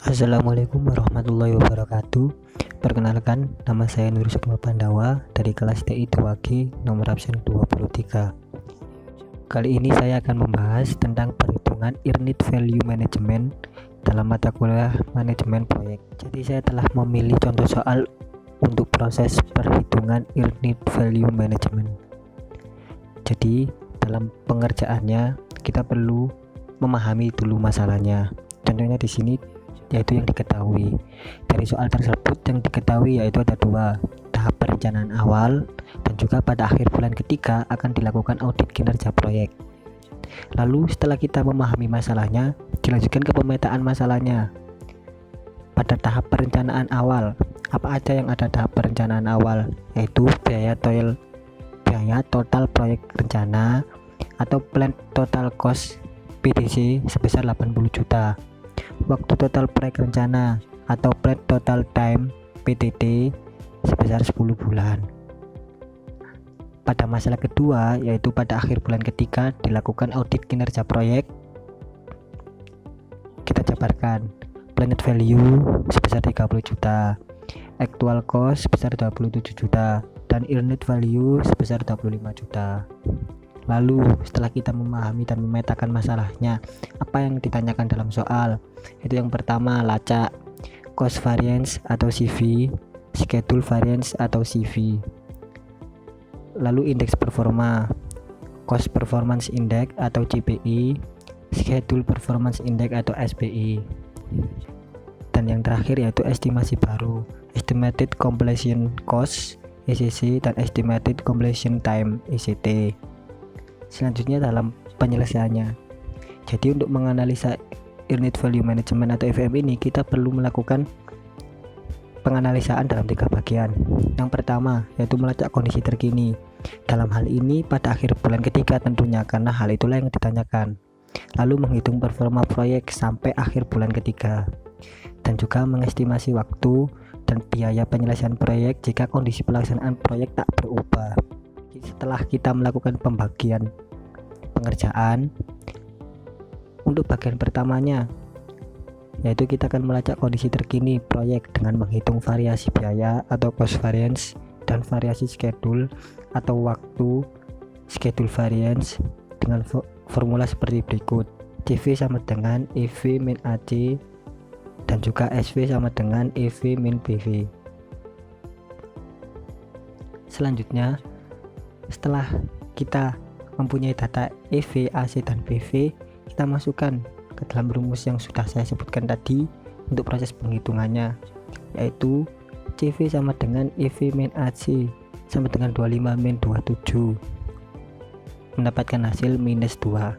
Assalamualaikum warahmatullahi wabarakatuh. Perkenalkan, nama saya Nur Sukma Pandawa dari kelas TI 2G nomor absen 23. Kali ini saya akan membahas tentang perhitungan Earned Value Management dalam mata kuliah manajemen proyek. Jadi saya telah memilih contoh soal untuk proses perhitungan Earned Value Management. Jadi dalam pengerjaannya kita perlu memahami dulu masalahnya. Contohnya di sini yaitu yang diketahui. Dari soal tersebut yang diketahui yaitu ada dua, tahap perencanaan awal dan juga pada akhir bulan ketiga akan dilakukan audit kinerja proyek. Lalu setelah kita memahami masalahnya, dilanjutkan ke pemetaan masalahnya. Pada tahap perencanaan awal, apa aja yang ada tahap perencanaan awal? Yaitu biaya total proyek rencana atau Planned Total Cost PTC sebesar 80 juta. Waktu total proyek rencana atau Planned Total Time PTT sebesar 10 bulan. Pada masalah kedua, yaitu pada akhir bulan ketiga dilakukan audit kinerja proyek. Kita jabarkan Planned Value sebesar 30 juta, Actual Cost sebesar 27 juta, dan Earned Value sebesar 25 juta. Lalu setelah kita memahami dan memetakan masalahnya, apa yang ditanyakan dalam soal? Itu yang pertama, lacak, cost variance atau CV, schedule variance atau CV. Lalu indeks performa, cost performance index atau CPI, schedule performance index atau SPI. Dan yang terakhir yaitu estimasi baru, estimated completion cost ECC dan estimated completion time ECT. Selanjutnya dalam penyelesaiannya. Jadi untuk menganalisa Earned Value Management atau EVM ini kita perlu melakukan penganalisaan dalam 3 bagian. Yang pertama yaitu melacak kondisi terkini. Dalam hal ini pada akhir bulan ketiga tentunya, karena hal itulah yang ditanyakan. Lalu menghitung performa proyek sampai akhir bulan ketiga. Dan juga mengestimasi waktu dan biaya penyelesaian proyek jika kondisi pelaksanaan proyek tak berubah. Setelah kita melakukan pembagian pengerjaan, untuk bagian pertamanya yaitu kita akan melacak kondisi terkini proyek dengan menghitung variasi biaya atau cost variance dan variasi schedule atau waktu schedule variance dengan formula seperti berikut. CV sama dengan EV min AC dan juga SV sama dengan EV min PV. Selanjutnya, setelah kita mempunyai data EV, AC, dan PV, kita masukkan ke dalam rumus yang sudah saya sebutkan tadi untuk proses penghitungannya, yaitu CV sama dengan EV min AC sama dengan 25 min 27, mendapatkan hasil minus 2.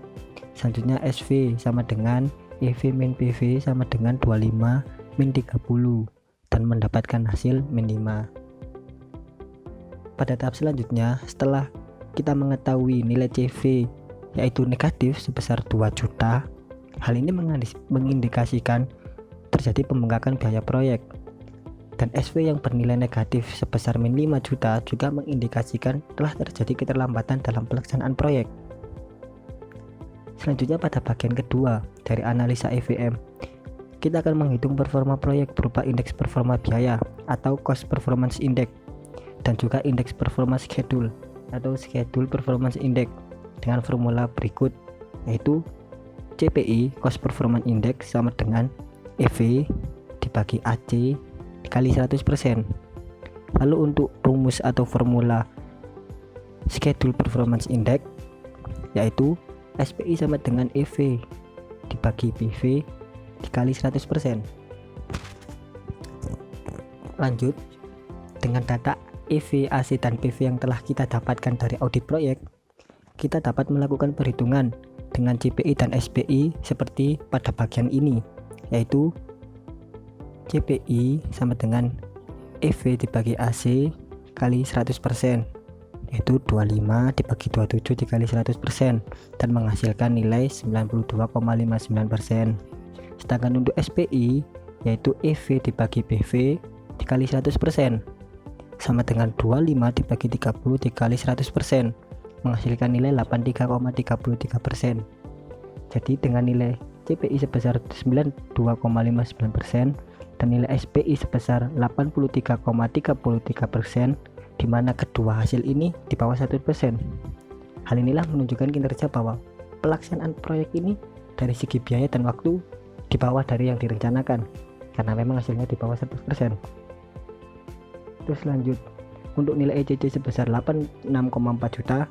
Selanjutnya SV sama dengan EV min PV sama dengan 25 min 30 dan mendapatkan hasil min 5. Pada tahap selanjutnya, setelah kita mengetahui nilai CV yaitu negatif sebesar 2 juta, hal ini mengindikasikan terjadi pembengkakan biaya proyek. Dan SV yang bernilai negatif sebesar min 5 juta juga mengindikasikan telah terjadi keterlambatan dalam pelaksanaan proyek. Selanjutnya pada bagian kedua dari analisa EVM, kita akan menghitung performa proyek berupa indeks performa biaya atau cost performance index dan juga indeks performa schedule atau schedule performance index dengan formula berikut, yaitu CPI cost performance index sama dengan EV dibagi AC dikali 100%. Lalu untuk rumus atau formula schedule performance index yaitu SPI sama dengan EV dibagi PV dikali 100%. Lanjut, dengan data EV, AC, dan PV yang telah kita dapatkan dari audit proyek, kita dapat melakukan perhitungan dengan CPI dan SPI seperti pada bagian ini, yaitu CPI sama dengan EV dibagi AC kali 100%, yaitu 25 dibagi 27 dikali 100% dan menghasilkan nilai 92,59%. Sedangkan untuk SPI yaitu EV dibagi PV dikali 100% sama dengan 25 dibagi 30 dikali 100% menghasilkan nilai 83,33%. Jadi dengan nilai CPI sebesar 92,59% dan nilai SPI sebesar 83,33%, di mana kedua hasil ini di bawah 1%. Hal inilah menunjukkan kinerja bahwa pelaksanaan proyek ini dari segi biaya dan waktu di bawah dari yang direncanakan, karena memang hasilnya di bawah 100%. Terus lanjut, untuk nilai ECC sebesar 86,4 juta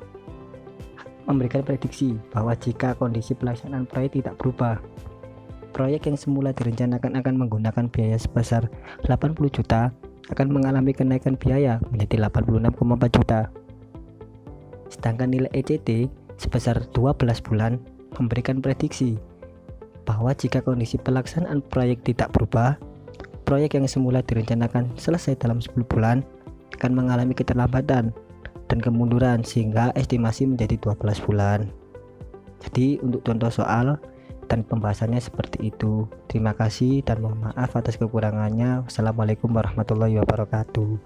memberikan prediksi bahwa jika kondisi pelaksanaan proyek tidak berubah, proyek yang semula direncanakan akan menggunakan biaya sebesar 80 juta akan mengalami kenaikan biaya menjadi 86,4 juta. Sedangkan nilai ECT sebesar 12 bulan memberikan prediksi bahwa jika kondisi pelaksanaan proyek tidak berubah, proyek yang semula direncanakan selesai dalam 10 bulan akan mengalami keterlambatan dan kemunduran sehingga estimasi menjadi 12 bulan. Jadi untuk contoh soal dan pembahasannya seperti itu. Terima kasih dan mohon maaf atas kekurangannya. Wassalamualaikum warahmatullahi wabarakatuh.